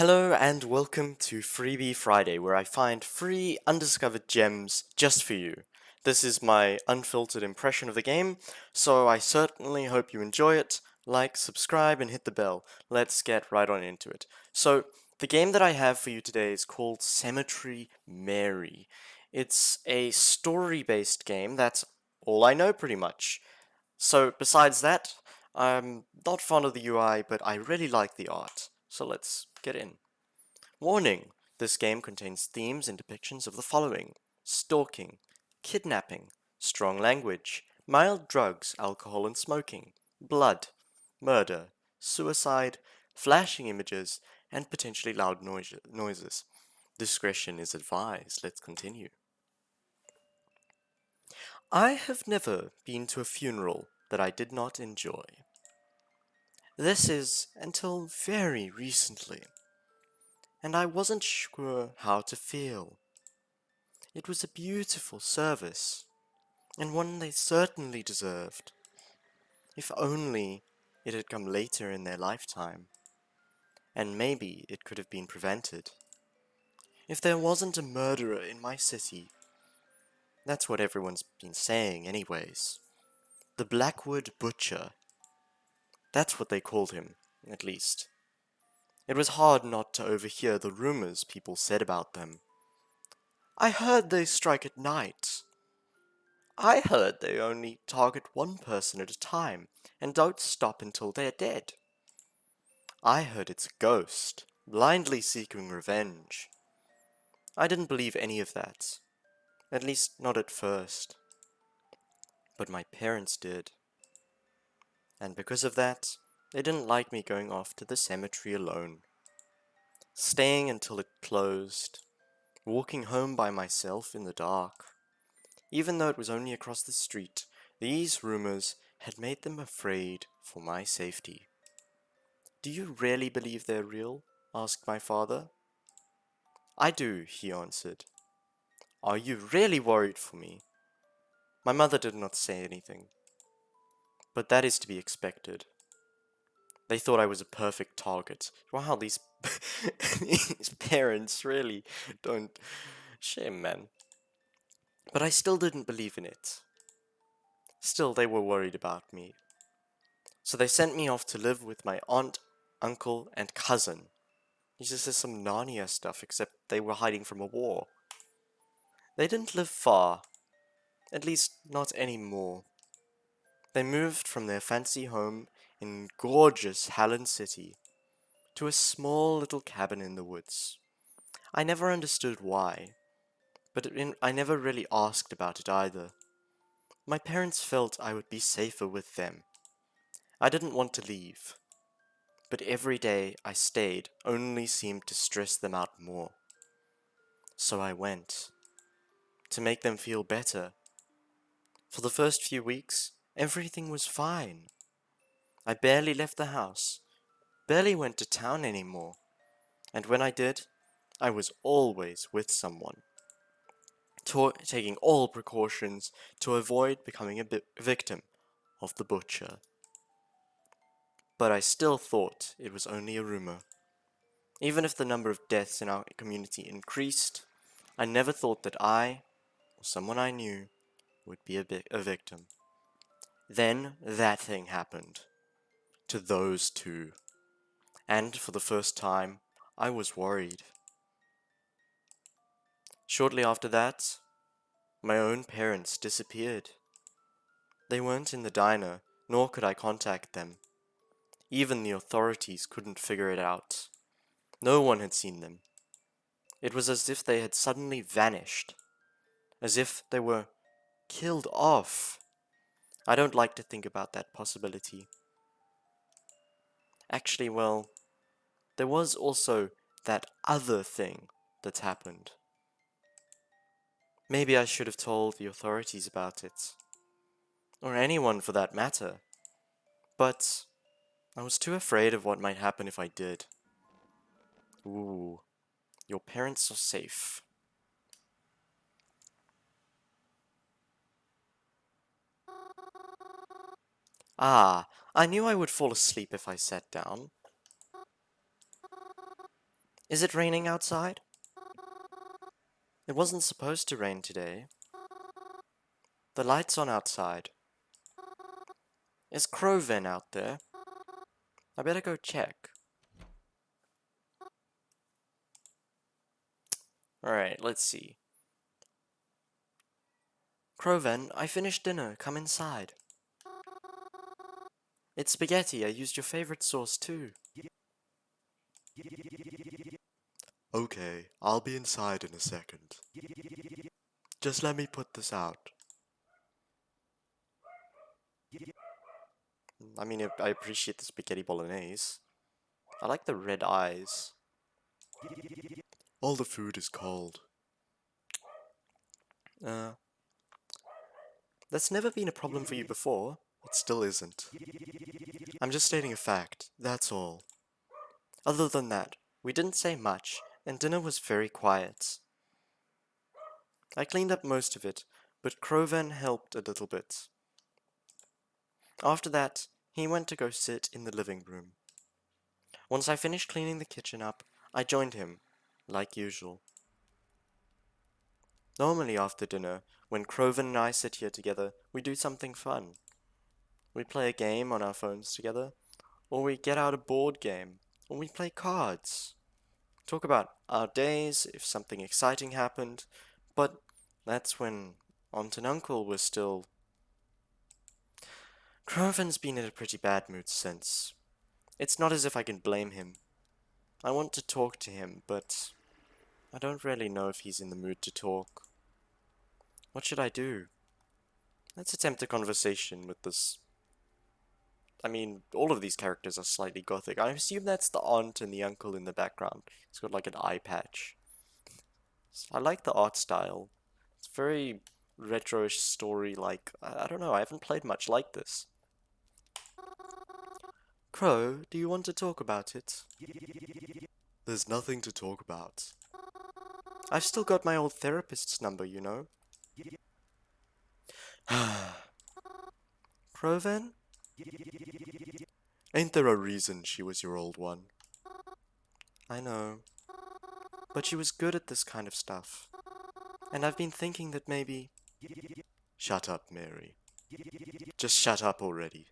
Hello and welcome to Freebie Friday, where I find free undiscovered gems just for you. This is my unfiltered impression of the game, so I certainly hope you enjoy it. Like, subscribe, and hit the bell. Let's get right on into it. So, the game that I have for you today is called Cemetary Mary. It's a story-based game, that's all I know pretty much. So, besides that, I'm not fond of the UI, but I really like the art. So let's get in. Warning! This game contains themes and depictions of the following: stalking, kidnapping, strong language, mild drugs, alcohol and smoking, blood, murder, suicide, flashing images, and potentially loud noises. Discretion is advised. Let's continue. I have never been to a funeral that I did not enjoy. This is until very recently, and I wasn't sure how to feel. It was a beautiful service, and one they certainly deserved. If only it had come later in their lifetime, and maybe it could have been prevented. If there wasn't a murderer in my city, that's what everyone's been saying anyways. The Blackwood Butcher. That's what they called him, at least. It was hard not to overhear the rumors people said about them. I heard they strike at night. I heard they only target one person at a time and don't stop until they're dead. I heard it's a ghost, blindly seeking revenge. I didn't believe any of that, at least not at first. But my parents did, and because of that, they didn't like me going off to the cemetery alone. Staying until it closed, walking home by myself in the dark. Even though it was only across the street, these rumors had made them afraid for my safety. Do you really believe they're real? Asked my father. I do, he answered. Are you really worried for me? My mother did not say anything, but that is to be expected. They thought I was a perfect target. Wow, these, these parents really don't. Shame, man. But I still didn't believe in it. Still, they were worried about me. So they sent me off to live with my aunt, uncle, and cousin. This is some Narnia stuff, except they were hiding from a war. They didn't live far, at least not anymore. They moved from their fancy home in gorgeous Hallen City to a small little cabin in the woods. I never understood why, but I never really asked about it either. My parents felt I would be safer with them. I didn't want to leave, but every day I stayed only seemed to stress them out more. So I went, to make them feel better. For the first few weeks, everything was fine. I barely left the house, barely went to town anymore, and when I did, I was always with someone, taking all precautions to avoid becoming a victim of the butcher. But I still thought it was only a rumor. Even if the number of deaths in our community increased, I never thought that I, or someone I knew, would be a victim. Then that thing happened. To those two. And for the first time, I was worried. Shortly after that, my own parents disappeared. They weren't in the diner, nor could I contact them. Even the authorities couldn't figure it out. No one had seen them. It was as if they had suddenly vanished. As if they were killed off. I don't like to think about that possibility. Actually, well, there was also that other thing that happened. Maybe I should have told the authorities about it. Or anyone for that matter. But I was too afraid of what might happen if I did. Ooh, your parents are safe. Ah, I knew I would fall asleep if I sat down. Is it raining outside? It wasn't supposed to rain today. The light's on outside. Is Croven out there? I better go check. Alright, let's see. Croven, I finished dinner. Come inside. It's spaghetti. I used your favorite sauce too. Okay, I'll be inside in a second. Just let me put this out. I mean, I appreciate the spaghetti bolognese. I like the red eyes. All the food is cold. Uh, that's never been a problem for you before. It still isn't. I'm just stating a fact, that's all. Other than that, we didn't say much, and dinner was very quiet. I cleaned up most of it, but Crovan helped a little bit. After that, he went to go sit in the living room. Once I finished cleaning the kitchen up, I joined him, like usual. Normally after dinner, when Crovan and I sit here together, we do something fun. We play a game on our phones together, or we get out a board game, or we play cards. Talk about our days, if something exciting happened, but that's when Aunt and Uncle were still... Crovan's been in a pretty bad mood since. It's not as if I can blame him. I want to talk to him, but I don't really know if he's in the mood to talk. What should I do? Let's attempt a conversation with this. I mean, all of these characters are slightly gothic. I assume that's the aunt and the uncle in the background. It's got like an eye patch. I like the art style. It's very retro-ish story, like, I don't know, I haven't played much like this. Crow, do you want to talk about it? There's nothing to talk about. I've still got my old therapist's number, you know. Croven? Ain't there a reason she was your old one? I know. But she was good at this kind of stuff. And I've been thinking that maybe... Shut up, Mary. Just shut up already.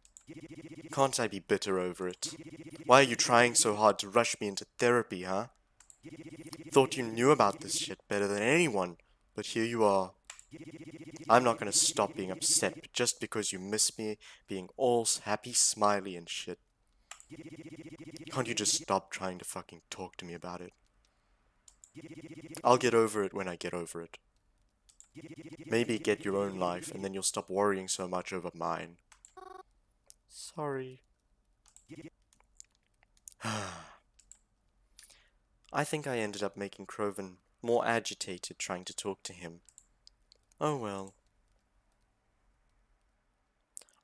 Can't I be bitter over it? Why are you trying so hard to rush me into therapy, huh? Thought you knew about this shit better than anyone, but here you are. I'm not gonna stop being upset just because you miss me being all happy, smiley and shit. Can't you just stop trying to fucking talk to me about it? I'll get over it when I get over it. Maybe get your own life and then you'll stop worrying so much over mine. Sorry. I think I ended up making Croven more agitated trying to talk to him. Oh well.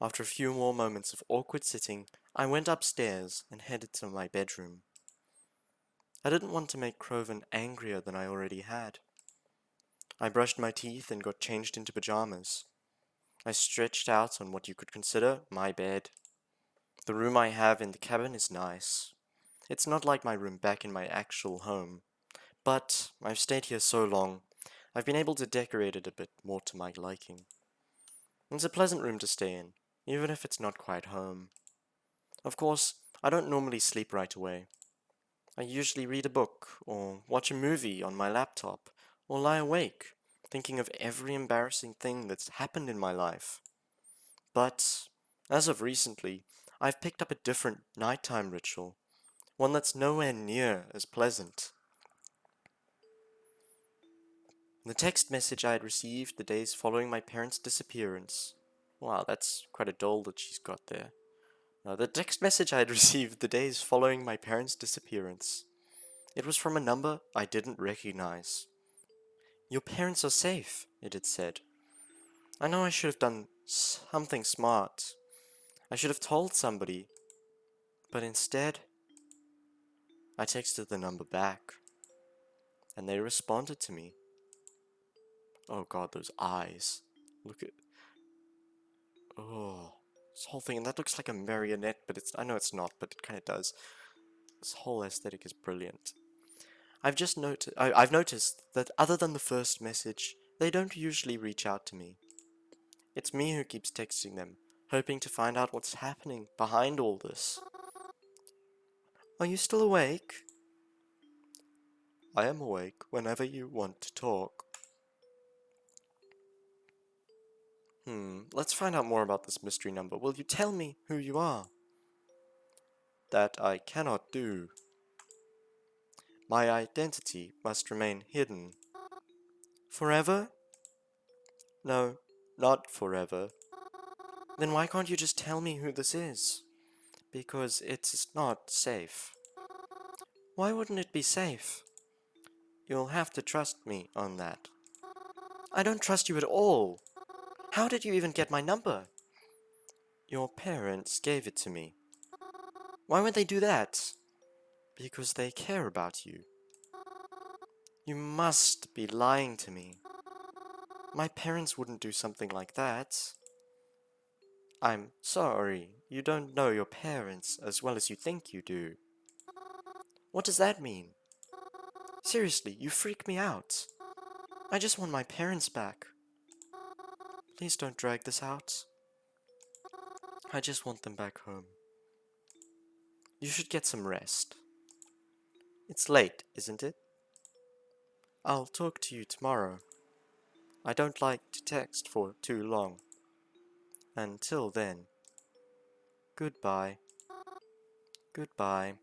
After a few more moments of awkward sitting, I went upstairs and headed to my bedroom. I didn't want to make Croven angrier than I already had. I brushed my teeth and got changed into pajamas. I stretched out on what you could consider my bed. The room I have in the cabin is nice. It's not like my room back in my actual home, but I've stayed here so long, I've been able to decorate it a bit more to my liking. It's a pleasant room to stay in, even if it's not quite home. Of course, I don't normally sleep right away. I usually read a book, or watch a movie on my laptop, or lie awake, thinking of every embarrassing thing that's happened in my life. But, as of recently, I've picked up a different nighttime ritual, one that's nowhere near as pleasant. The text message I had received the days following my parents' disappearance. Wow, that's quite a doll that she's got there. The text message I had received the days following my parents' disappearance. It was from a number I didn't recognize. Your parents are safe, it had said. I know I should have done something smart. I should have told somebody. But instead, I texted the number back. And they responded to me. Oh god, those eyes. Look at... Oh, this whole thing, and that looks like a marionette, but I know it's not, but it kind of does. This whole aesthetic is brilliant. I've noticed that other than the first message, they don't usually reach out to me. It's me who keeps texting them, hoping to find out what's happening behind all this. Are you still awake? I am awake whenever you want to talk. Let's find out more about this mystery number. Will you tell me who you are? That I cannot do. My identity must remain hidden. Forever? No, not forever. Then why can't you just tell me who this is? Because it's not safe. Why wouldn't it be safe? You'll have to trust me on that. I don't trust you at all. How did you even get my number? Your parents gave it to me. Why would they do that? Because they care about you. You must be lying to me. My parents wouldn't do something like that. I'm sorry, you don't know your parents as well as you think you do. What does that mean? Seriously, you freak me out. I just want my parents back. Please don't drag this out. I just want them back home. You should get some rest. It's late, isn't it? I'll talk to you tomorrow. I don't like to text for too long. Until then, goodbye. Goodbye.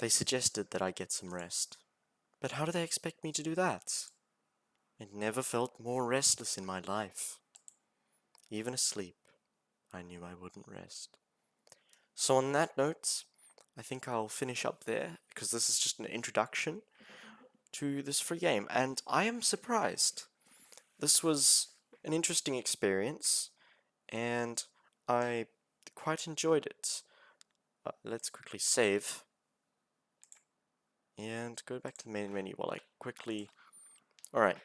They suggested that I get some rest. But how do they expect me to do that? I never felt more restless in my life. Even asleep, I knew I wouldn't rest. So on that note, I think I'll finish up there, because this is just an introduction to this free game, and I am surprised. This was an interesting experience, and I quite enjoyed it. Let's quickly save, and go back to the main menu while I quickly... Alright,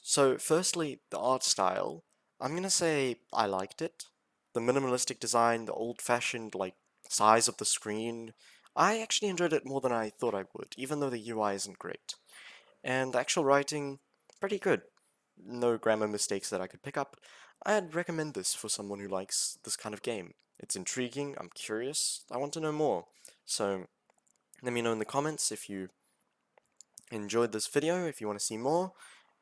so firstly, the art style. I'm gonna say I liked it. The minimalistic design, the old-fashioned, size of the screen. I actually enjoyed it more than I thought I would, even though the UI isn't great. And the actual writing, pretty good. No grammar mistakes that I could pick up. I'd recommend this for someone who likes this kind of game. It's intriguing, I'm curious, I want to know more. So, let me know in the comments if you enjoyed this video, if you want to see more,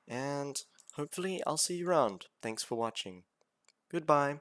and hopefully I'll see you around. Thanks for watching. Goodbye.